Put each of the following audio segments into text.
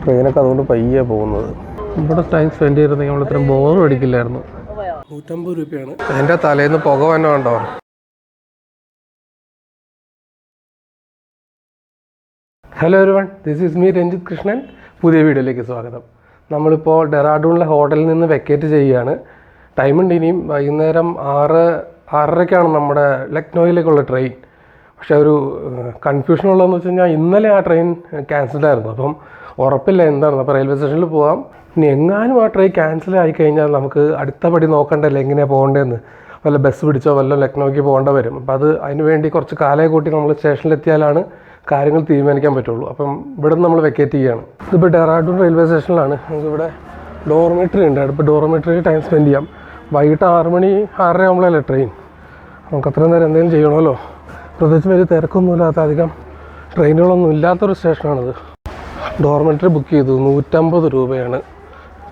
ട്രെയിനൊക്കെ അതുകൊണ്ട് പയ്യെ പോകുന്നത്. ഇവിടെ ടൈം സ്പെൻഡ് ചെയ്തിരുന്നെങ്കിൽ നമ്മൾ ഇത്രയും ബോറും അടിക്കില്ലായിരുന്നു. 150 രൂപയാണ്. എൻ്റെ തലേന്ന് പുക തന്നെ കണ്ടോ. Hello everyone, this is me Ranjith Krishnan. പുതിയ വീഡിയോയിലേക്ക് സ്വാഗതം. നമ്മളിപ്പോൾ ഡെറാഡൂണിലെ ഹോട്ടലിൽ നിന്ന് വെക്കേറ്റ് ചെയ്യുകയാണ്. ടൈമുണ്ട് ഇനിയും. വൈകുന്നേരം 6:30ക്കാണ് നമ്മുടെ ലക്നോയിലേക്കുള്ള ട്രെയിൻ. പക്ഷേ ഒരു കൺഫ്യൂഷൻ ഉള്ളതെന്ന് വെച്ച് കഴിഞ്ഞാൽ ഇന്നലെ ആ ട്രെയിൻ ക്യാൻസലായിരുന്നു. അപ്പം ഉറപ്പില്ല എന്താണെന്ന്. അപ്പോൾ റെയിൽവേ സ്റ്റേഷനിൽ പോകാം. ഇനി എങ്ങാനും ആ ട്രെയിൻ ക്യാൻസൽ ആയിക്കഴിഞ്ഞാൽ നമുക്ക് അടുത്ത പടി നോക്കണ്ടല്ലോ എങ്ങനെയാണ് പോകേണ്ടതെന്ന്. വല്ല ബസ് പിടിച്ചോ വല്ല ലക്നോയ്ക്ക് പോകേണ്ട വരും. അപ്പോൾ അതിന് വേണ്ടി കുറച്ച് കാലയെ കൂട്ടി നമ്മൾ സ്റ്റേഷനിലെത്തിയാലാണ് കാര്യങ്ങൾ തീരുമാനിക്കാൻ പറ്റുള്ളൂ. അപ്പം ഇവിടെ നിന്ന് നമ്മൾ വെക്കേറ്റ് ചെയ്യുകയാണ്. ഇതിപ്പോൾ ഡെറാഡൂൺ റെയിൽവേ സ്റ്റേഷനിലാണ്. നമുക്കിവിടെ ഡോർമെട്രി ഉണ്ട്. ഇപ്പോൾ ഡോർമെട്രിയിൽ ടൈം സ്പെൻഡ് ചെയ്യാം. വൈകിട്ട് 6 മണി 6:30 ആകുമ്പോഴല്ലേ ട്രെയിൻ. നമുക്ക് അത്രയും നേരം എന്തെങ്കിലും ചെയ്യണമല്ലോ. പ്രത്യേകിച്ച് വലിയ തിരക്കൊന്നുമില്ലാത്ത അധികം ട്രെയിനുകളൊന്നും ഇല്ലാത്തൊരു സ്റ്റേഷനാണിത്. ഡോർമെട്രി ബുക്ക് ചെയ്തു. 150 രൂപയാണ്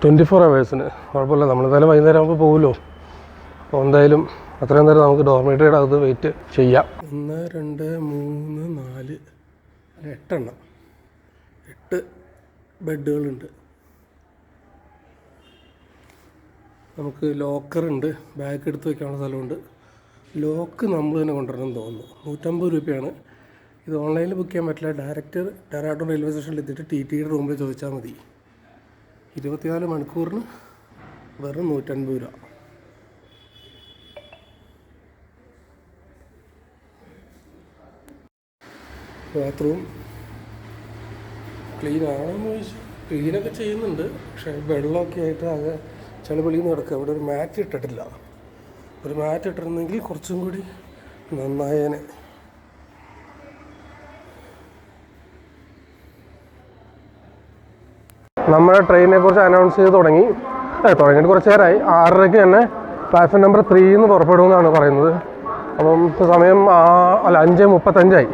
24 hours. കുഴപ്പമില്ല, നമ്മളെന്തായാലും വൈകുന്നേരം ആകുമ്പോൾ പോകുമല്ലോ. അപ്പോൾ എന്തായാലും അത്രയും നേരം നമുക്ക് ഡോർമെട്രിയുടെ അകത്ത് വെയിറ്റ് ചെയ്യാം. 1 2 3 4 8 ബെഡുകളുണ്ട്. നമുക്ക് ലോക്കറുണ്ട്, ബാഗ് എടുത്ത് വയ്ക്കാനുള്ള സ്ഥലമുണ്ട്. ലോക്ക് നമ്മൾ തന്നെ കൊണ്ടുവരണം തോന്നുന്നു. 150 രൂപയാണ്. ഇത് ഓൺലൈനിൽ ബുക്ക് ചെയ്യാൻ പറ്റില്ല. ഡയറക്റ്റ് ഡെറാഡൂൺ റെയിൽവേ സ്റ്റേഷനിൽ എത്തിയിട്ട് TTEയുടെ റൂമിൽ ചോദിച്ചാൽ മതി. 24 മണിക്കൂറിന് വെറും 150 രൂപ. ബാത്റൂം ക്ലീൻ ആണെന്ന് ചോദിച്ചാൽ ക്ലീനൊക്കെ ചെയ്യുന്നുണ്ട്. പക്ഷേ വെള്ളമൊക്കെ ആയിട്ട് ആകെ ചെളിപൊളിന്ന് കിടക്കുക. ഇവിടെ ഒരു മാറ്റ് ഇട്ടിട്ടില്ല. ഒരു മാറ്റ് ഇട്ടിരുന്നെങ്കിൽ കുറച്ചും കൂടി നന്നായേനെ. നമ്മുടെ ട്രെയിനിനെ കുറിച്ച് അനൗൺസ് ചെയ്ത് തുടങ്ങിയിട്ട് കുറച്ച് നേരമായി. 6:30ക്ക് തന്നെ പ്ലാറ്റ്ഫോം നമ്പർ 3 പുറപ്പെടുമെന്നാണ് പറയുന്നത്. അപ്പം സമയം 5:35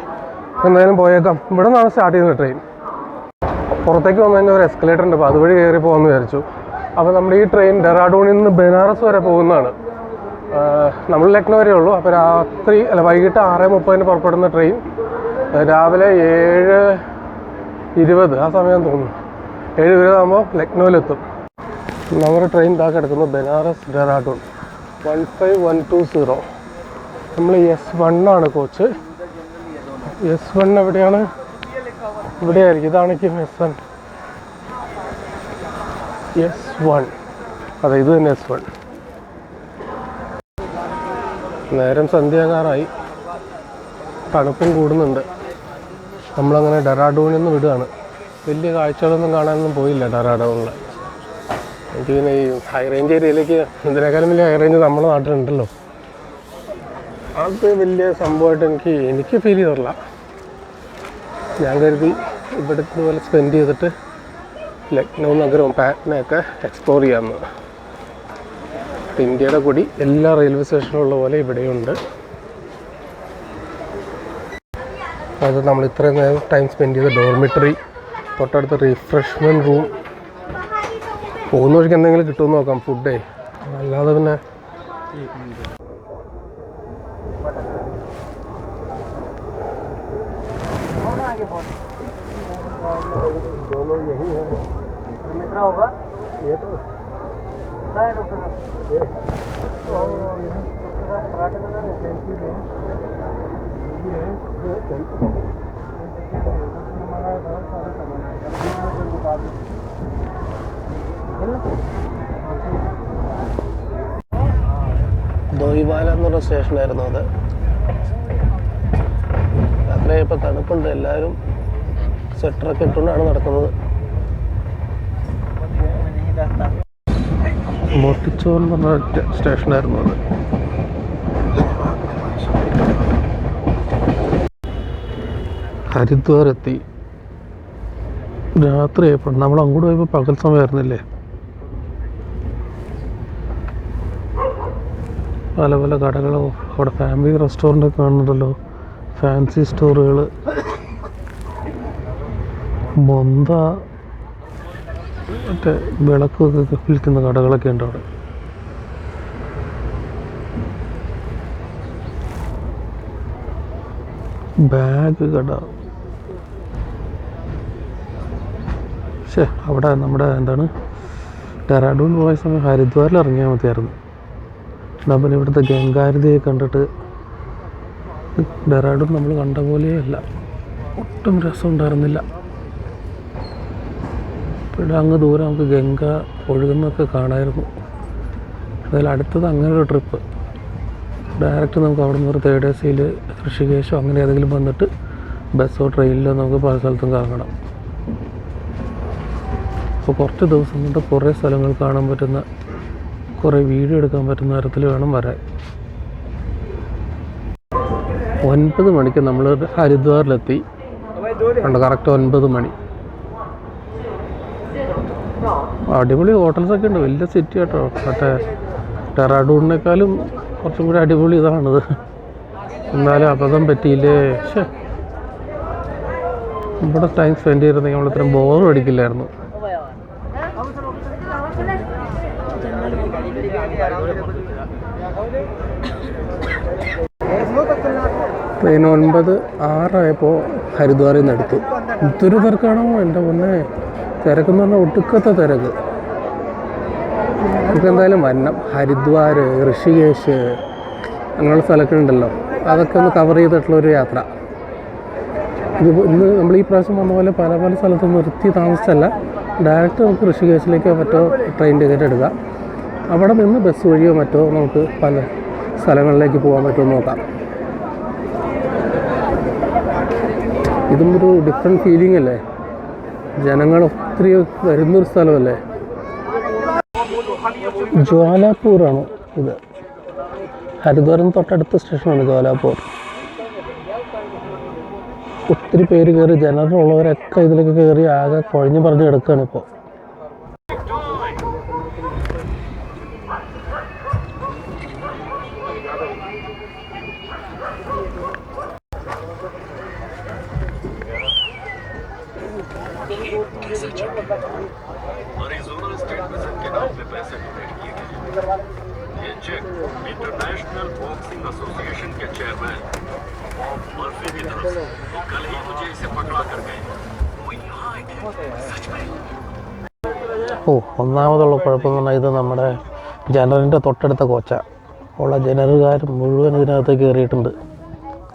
എന്തായാലും പോയേക്കാം. ഇവിടെ നിന്നാണ് സ്റ്റാർട്ട് ചെയ്യുന്നത് ട്രെയിൻ. പുറത്തേക്ക് വന്നു കഴിഞ്ഞാൽ ഒരു എസ്കലേറ്റർ ഉണ്ട്. അപ്പോൾ അതുവഴി കയറി പോകാമെന്ന് വിചാരിച്ചു. അപ്പോൾ നമ്മുടെ ഈ ട്രെയിൻ ഡെറാഡൂണിൽ നിന്ന് ബനാറസ് വരെ പോകുന്നതാണ്. നമ്മൾ ലക്നൗ വരെ ഉള്ളൂ. അപ്പോൾ വൈകിട്ട് 6:30 പുറപ്പെടുന്ന ട്രെയിൻ രാവിലെ 7:20 ആ സമയം തോന്നുന്നു. 7:20 ആകുമ്പോൾ ലക്നൗവിലെത്തും. നമ്മുടെ ട്രെയിൻ ഇതാ കിടക്കുന്നു. ബനാറസ് ഡെറാഡൂൺ 15120. നമ്മൾ S1 ആണ് കോച്ച്. S1 എവിടെയാണ്? ഇവിടെ ആയിരിക്കും. ഇതാണെങ്കിൽ S1. അതെ, ഇത് തന്നെ S1. നേരം സന്ധ്യാകാറായി. തണുപ്പും കൂടുന്നുണ്ട്. നമ്മളങ്ങനെ ഡെറാഡൂണിൽ നിന്ന് വിടുകയാണ്. വലിയ കാഴ്ചകളൊന്നും കാണാനൊന്നും പോയില്ല ഡെറാഡൂണിൽ. എനിക്ക് പിന്നെ ഈ ഹൈ റേഞ്ച് ഏരിയയിലേക്ക് ഇതിനേക്കാളും വലിയ ഹൈ റേഞ്ച് നമ്മുടെ നാട്ടിലുണ്ടല്ലോ. അത് വലിയ സംഭവമായിട്ട് എനിക്ക് ഫീൽ ചെയ്തിട്ടില്ല. ഞാൻ കരുതി ഇവിടെ ഇതുപോലെ സ്പെൻഡ് ചെയ്തിട്ട് ലക്നൗ നഗരവും പാറ്റ്നയൊക്കെ എക്സ്പ്ലോർ ചെയ്യാമെന്ന്. ഇന്ത്യയുടെ കൂടി എല്ലാ റെയിൽവേ സ്റ്റേഷനിലുള്ള പോലെ ഇവിടെയുണ്ട്. അത് നമ്മൾ ഇത്രയും നേരം ടൈം സ്പെൻഡ് ചെയ്ത ഡോർമിറ്ററി, തൊട്ടടുത്ത് റിഫ്രഷ്മെൻറ്റ് റൂം. പോകുന്ന വഴിക്ക് എന്തെങ്കിലും കിട്ടുമെന്ന് നോക്കാം, ഫുഡേ. അല്ലാതെ പിന്നെ ദോയിവാല എന്നുള്ള സ്റ്റേഷനായിരുന്നു അത്. രാത്രിയായപ്പോൾ തണുപ്പുണ്ട്. എല്ലാവരും സ്വെറ്ററൊക്കെ ഇട്ടുകൊണ്ടാണ് നടക്കുന്നത്. മോട്ടിച്ചോർ എന്ന് പറഞ്ഞ സ്റ്റേഷനായിരുന്നു അത്. ഹരിദ്വാർ എത്തി. രാത്രിയായപ്പോൾ നമ്മൾ അങ്ങോട്ട് പോയപ്പോൾ പകൽ സമയമായിരുന്നില്ലേ. പല പല കടകളോ അവിടെ ഫാമിലി റെസ്റ്റോറൻ്റ് കാണുന്നുണ്ടല്ലോ. ഫാൻസി സ്റ്റോറുകൾ, മൊന്ത, മറ്റേ വിളക്കൊക്കെ വിൽക്കുന്ന കടകളൊക്കെ ഉണ്ട് അവിടെ. ബാഗ് കട, അവിടെ നമ്മുടെ എന്താണ് ഡെറാഡൂൺ പോയ സമയം ഹരിദ്വാറിൽ ഇറങ്ങിയാൽ മതിയായിരുന്നു. എന്നാൽ പിന്നെ ഇവിടുത്തെ ഗംഗാരതിയെ കണ്ടിട്ട് ഡെറാഡൂൺ നമ്മൾ കണ്ട പോലെയല്ല, ഒട്ടും രസം ഉണ്ടായിരുന്നില്ല. പിന്നെ അങ്ങ് ദൂരെ നമുക്ക് ഗംഗ ഒഴുകുന്നൊക്കെ കാണാമായിരുന്നു. അതിൽ അടുത്തത് അങ്ങനെ ഒരു ട്രിപ്പ് ഡയറക്റ്റ് നമുക്ക് അവിടെ നിന്ന് ഒരു 3rd AC ഋഷികേശോ അങ്ങനെ ഏതെങ്കിലും വന്നിട്ട് ബസ്സോ ട്രെയിനിലോ നമുക്ക് പല സ്ഥലത്തും കറങ്ങണം. അപ്പോൾ കുറച്ച് ദിവസം കൊണ്ട് കുറേ സ്ഥലങ്ങൾ കാണാൻ പറ്റുന്ന, കുറേ വീഡിയോ എടുക്കാൻ പറ്റുന്ന തരത്തിൽ വേണം വരാൻ. 9 മണിക്ക് നമ്മൾ ഹരിദ്വാറിലെത്തി. കറക്റ്റ് 9 മണി. അടിപൊളി ഹോട്ടൽസൊക്കെ ഉണ്ട്, വലിയ സിറ്റി കേട്ടോ. മറ്റേ ഡെറാഡൂണിനേക്കാളും കുറച്ചും കൂടി അടിപൊളി ഇതാണിത്. എന്നാലും അബദ്ധം പറ്റിയില്ലേ. ഇവിടെ ടൈം സ്പെൻഡ് ചെയ്തിരുന്നെങ്കിൽ നമ്മളിത്രയും ബോറും അടിക്കില്ലായിരുന്നു. ട്രെയിൻ 9:06 ഹരിദ്വാറിൽ നിന്ന് എടുത്തു. ഇതൊരു തിരക്കാണോ എൻ്റെ പൊന്നെ, തിരക്കെന്ന് പറഞ്ഞാൽ ഒടുക്കത്തെ തിരക്ക്. നമുക്ക് എന്തായാലും വരണം. ഹരിദ്വാർ, ഋഷികേശ് അങ്ങനെയുള്ള സ്ഥലമൊക്കെ ഉണ്ടല്ലോ, അതൊക്കെ ഒന്ന് കവർ ചെയ്തിട്ടുള്ളൊരു യാത്ര. ഇന്ന് നമ്മൾ ഈ പ്രാവശ്യം വന്ന പോലെ പല പല സ്ഥലത്തും നിർത്തി താമസിച്ചല്ല, ഡയറക്റ്റ് നമുക്ക് ഋഷികേശിലേക്കോ മറ്റോ ട്രെയിൻ ടിക്കറ്റ് എടുക്കാം. അവിടെ നിന്ന് ബസ് വഴിയോ മറ്റോ നമുക്ക് പല സ്ഥലങ്ങളിലേക്ക് പോകാൻ പറ്റുമോ നോക്കാം. ഇതും ഒരു ഡിഫറെൻറ്റ് ഫീലിംഗ് അല്ലേ, ജനങ്ങൾ ഒത്തിരി വരുന്നൊരു സ്ഥലമല്ലേ. ജ്വാലാപൂറാണ് ഇത്, ഹരിദ്വാറിന് തൊട്ടടുത്ത സ്റ്റേഷനാണ് ജ്വാലാപൂർ. ഒത്തിരി പേര് കയറി, ജനറൽ ഉള്ളവരൊക്കെ ഇതിലേക്ക് കയറി ആകെ കുഴഞ്ഞു പറഞ്ഞ് കിടക്കുകയാണ് ഇപ്പോൾ. इंटरनेशनल बॉक्सिंग एसोसिएशन के चेयरमैन मर्फी की तरफ से कल ही मुझे इसे पकड़ा कर गए। वो यहाँ आए थे सच में। ഒന്നാമതുള്ള കുഴപ്പമെന്ന് പറഞ്ഞാൽ ഇത് നമ്മുടെ ജനറലിൻ്റെ തൊട്ടടുത്ത കോച്ച ഉള്ള ജനറുകാർ മുഴുവൻ ഇതിനകത്ത് കയറിയിട്ടുണ്ട്.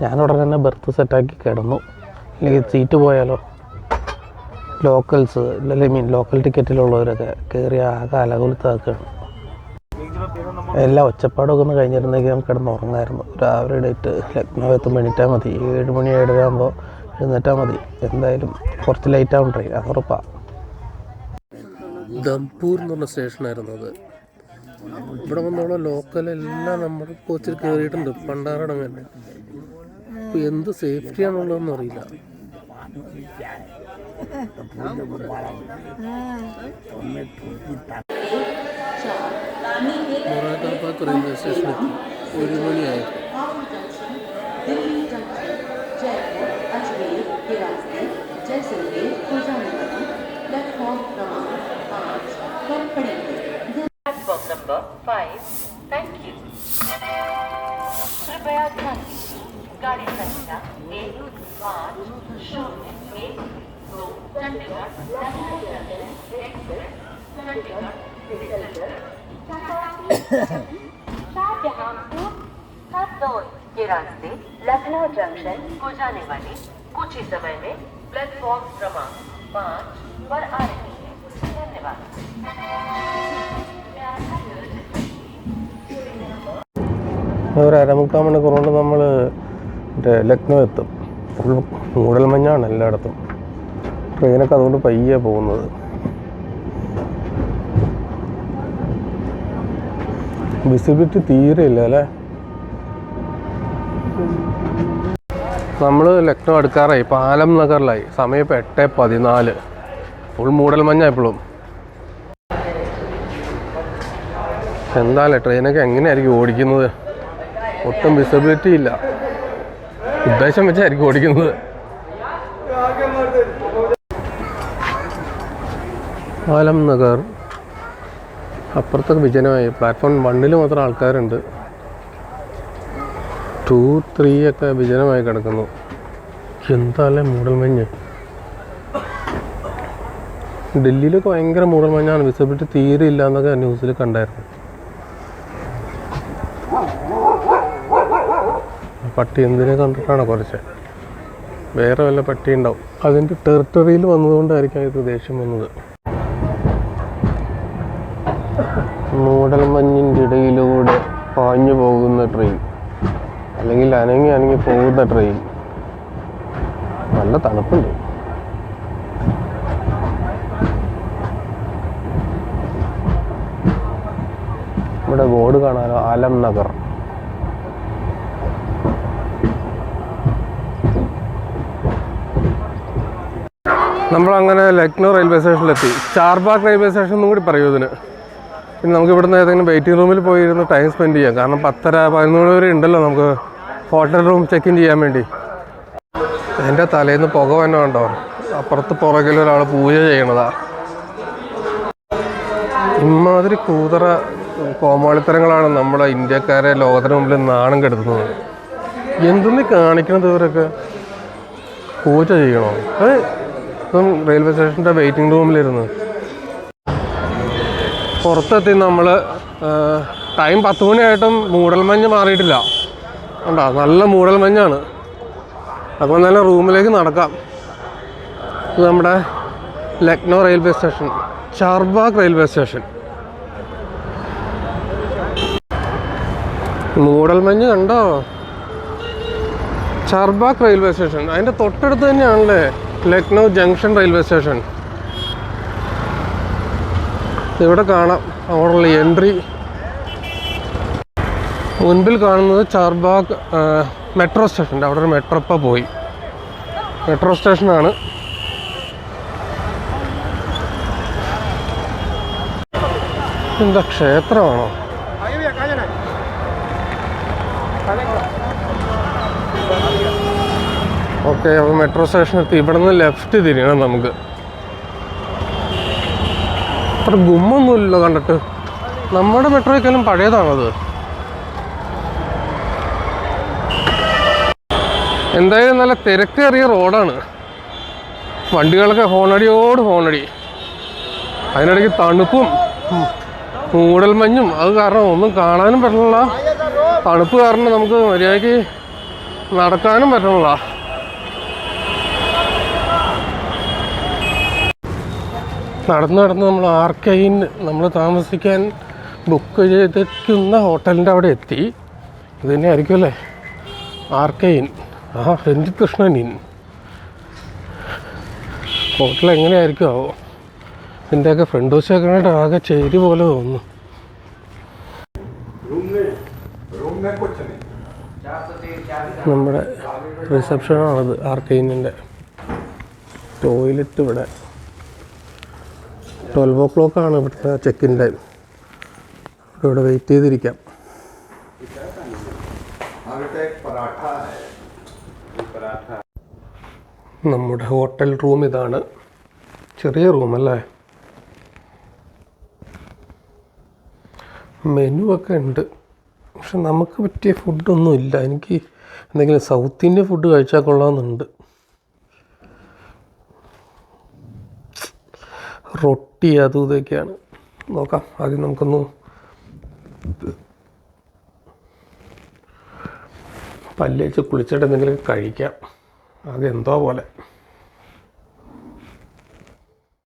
ഞാനുടനെ തന്നെ ബർത്ത് സെറ്റാക്കി കിടന്നു, അല്ലെങ്കിൽ സീറ്റ് പോയാലോ. ലോക്കൽസ് ലോക്കൽ ടിക്കറ്റിലുള്ളവരൊക്കെ കയറി ആകെ അലകുലത്താക്കുകയാണ്. എല്ലാ ഒച്ചപ്പാടൊക്കെ ഒന്ന് കഴിഞ്ഞിരുന്നെങ്കിൽ നമുക്ക് കിടന്ന് ഉറങ്ങായിരുന്നു. രാവിലെ ഡേറ്റ് ലക്നൗ എത്തുമ്പോൾ എണീറ്റാൽ മതി. 7 മണി 7:30 ആകുമ്പോൾ എഴുന്നേറ്റാൽ മതി. എന്തായാലും കുറച്ച് ലേറ്റാവും ട്രെയിൻ, അത് ഉറപ്പാണ്. ദംപൂർ എന്ന് പറഞ്ഞ സ്റ്റേഷനായിരുന്നു അത്. ഇവിടെ വന്നുള്ള ലോക്കലെല്ലാം നമ്മുടെ കോച്ചിൽ കയറിയിട്ടുണ്ട്, പണ്ടാറടങ്ങന്നെ. ഇപ്പോൾ എന്ത് സേഫ്റ്റിയാണുള്ളതെന്ന് അറിയില്ല. മൊറാദാബാദ് റെയിൽവേ സ്റ്റേഷനെത്തി. 1 മണിയായപ്പോൾ प्लेटफॉर्म नंबर 5, थैंक यू। कृपया ध्यान दीजिए, गाड़ी संख्या 150112 चंडीगढ़ शाहजहांपुर हरदौई के रास्ते लखनऊ जंक्शन को जाने वाली कुछ ही समय में प्लेटफॉर्म क्रमांक 5 पर आ रही है। धन्यवाद। ഒരു 1.25 മണിക്കൂർ കൊണ്ട് നമ്മൾ ലക്നൗ എത്തും. ഫുൾ മൂടൽമഞ്ഞാണ് എല്ലായിടത്തും. ട്രെയിനൊക്കെ അതുകൊണ്ട് പയ്യെ പോകുന്നത്. വിസിബിലിറ്റി തീരെ ഇല്ല അല്ലേ. നമ്മൾ ലക്നൗ അടുക്കാറായി, പാലം നഗറിലായി. സമയം ഇപ്പോൾ 8:14. ഫുൾ മൂടൽമഞ്ഞ എപ്പോഴും. എന്താല്ലേ ട്രെയിനൊക്കെ എങ്ങനെയായിരിക്കും ഓടിക്കുന്നത്, ഒട്ടും വിസിബിലിറ്റി ഇല്ല. ഉദ്ദേശം വെച്ചായിരിക്കും ഓടിക്കുന്നത്. പാലം നഗർ അപ്പുറത്തൊക്കെ വിജനമായി. പ്ലാറ്റ്ഫോം 1 മാത്രം ആൾക്കാരുണ്ട്. 2, 3 ഒക്കെ വിജനമായി കിടക്കുന്നു. എന്താല്ലേ മൂടൽമഞ്ഞ്. ഡൽഹിയിലൊക്കെ ഭയങ്കര മൂടൽമഞ്ഞാണ്, വിസിബിലിറ്റി തീരെ ഇല്ല എന്നൊക്കെ ന്യൂസിൽ കണ്ടായിരുന്നു. പട്ടി എന്തിനെ കണ്ടിട്ടാണ് കുറച്ച്, വേറെ വല്ല പട്ടി ഉണ്ടാവും. അതിൻ്റെ ടെറിട്ടറിയിൽ വന്നതുകൊണ്ടായിരിക്കും ഇത് ദേഷ്യം വന്നത്. മൂടൽമഞ്ഞിൻ്റെ ഇടയിലൂടെ പാഞ്ഞു പോകുന്ന ട്രെയിൻ, അല്ലെങ്കിൽ അനങ്ങി പോകുന്ന ട്രെയിൻ. നല്ല തണുപ്പുണ്ട്. ഇവിടെ ബോർഡ് കാണാനോ, ആലം നഗർ. നമ്മളങ്ങനെ ലക്നൗ റെയിൽവേ സ്റ്റേഷനിലെത്തി. ചാർബാഗ് റെയിൽവേ സ്റ്റേഷൻ എന്നും കൂടി പറയൂ ഇതിന്. പിന്നെ നമുക്ക് ഇവിടുന്ന് ഏതെങ്കിലും വെയിറ്റിംഗ് റൂമിൽ പോയിരുന്ന് ടൈം സ്പെൻഡ് ചെയ്യാം. കാരണം 10:30-11 വരെ ഉണ്ടല്ലോ നമുക്ക് ഹോട്ടൽ റൂം ചെക്ക് ഇൻ ചെയ്യാൻ വേണ്ടി. എൻ്റെ തലേന്ന് പുക തന്നെ കണ്ടോ, അപ്പുറത്ത് പുറകിൽ ഒരാൾ പൂജ ചെയ്യണതാ. ഇമാതിരി കൂതറ കോമാളിത്തരങ്ങളാണ് നമ്മുടെ ഇന്ത്യക്കാരെ ലോകത്തിന് മുമ്പിൽ നാണം കെടുത്തുന്നത്. എന്തെന്ന് കാണിക്കണത് ഇവരൊക്കെ? പൂജ ചെയ്യണോ? അത് ഇപ്പം റെയിൽവേ സ്റ്റേഷൻ്റെ വെയിറ്റിംഗ് റൂമിലിരുന്ന് പുറത്തെത്തി. നമ്മൾ ടൈം 10 മണിയായിട്ടും മൂടൽമഞ്ഞ് മാറിയിട്ടില്ല. കണ്ടോ, നല്ല മൂടൽമഞ്ഞാണ്. അപ്പോൾ നല്ല റൂമിലേക്ക് നടക്കാം. ഇത് നമ്മുടെ Lucknow railway station, Charbagh railway station. മൂടൽമഞ്ഞ് കണ്ടോ? ചാർബാഗ് റെയിൽവേ സ്റ്റേഷൻ അതിൻ്റെ തൊട്ടടുത്ത് തന്നെയാണല്ലേ ലക്നൗ ജംഗ്ഷൻ റെയിൽവേ സ്റ്റേഷൻ. ഇവിടെ കാണാം അവിടെയുള്ള എൻട്രി. മുൻപിൽ കാണുന്നത് ചാർബാഗ് മെട്രോ സ്റ്റേഷൻ്റെ അവിടെ ഒരു മെട്രോ ഇപ്പോൾ പോയി. മെട്രോ സ്റ്റേഷനാണ്. എന്താ ക്ഷേത്രമാണോ? ഓക്കെ, അപ്പോൾ മെട്രോ സ്റ്റേഷൻ എത്തി. ഇവിടെ നിന്ന് ലെഫ്റ്റ് തിരിയണം നമുക്ക്. അത്ര ഗുമ്മൊന്നുമില്ലല്ലോ കണ്ടിട്ട്. നമ്മുടെ മെട്രോയ്ക്കെല്ലാം പഴയതാണത്. എന്തായാലും നല്ല തിരക്കേറിയ റോഡാണ്. വണ്ടികളൊക്കെ ഹോണടിയോട് ഹോണടി. അതിനിടയ്ക്ക് തണുപ്പും മൂടൽമഞ്ഞും. അത് കാരണം ഒന്നും കാണാനും പറ്റില്ല. തണുപ്പ് കാരണം നമുക്ക് മര്യാദയ്ക്ക് നടക്കാനും പറ്റണില്ല. നടന്ന് നമ്മൾ ആർക്കൈൻ, നമ്മൾ താമസിക്കാൻ ബുക്ക് ചെയ്തിരിക്കുന്ന ഹോട്ടലിൻ്റെ അവിടെ എത്തി. ഇത് തന്നെ ആയിരിക്കും അല്ലേ ആർക്കൈൻ? രഞ്ജിത് കൃഷ്ണൻ ഇൻ. ഹോട്ടൽ എങ്ങനെയായിരിക്കും ആവോ? ഇതിൻ്റെയൊക്കെ ഫ്രണ്ട് വശമൊക്കെ ആകെ ചേരി പോലെ തോന്നുന്നു. നമ്മുടെ റിസപ്ഷനാണത് ആർക്കൈനിൻ്റെ. ടോയ്ലറ്റ് ഇവിടെ 12 o'clock ഇവിടുത്തെ ചെക്ക് ഇൻ ടൈം. ഇവിടെ വെയിറ്റ് ചെയ്തിരിക്കാം. നമ്മുടെ ഹോട്ടൽ റൂം ഇതാണ്. ചെറിയ റൂമല്ലേ? മെനു ഒക്കെ ഉണ്ട്, പക്ഷെ നമുക്ക് പറ്റിയ ഫുഡൊന്നും ഇല്ല. എനിക്ക് എന്തെങ്കിലും സൗത്ത് ഇന്ത്യൻ ഫുഡ് കഴിച്ചാൽ കൊള്ളാമെന്നുണ്ട്. റൊട്ടി അതും ഇതൊക്കെയാണ്. നോക്കാം. ആദ്യം നമുക്കൊന്ന് പല്ലേച്ച് കുളിച്ചിട്ട് എന്തെങ്കിലും കഴിക്കാം. അത് എന്തോ പോലെ.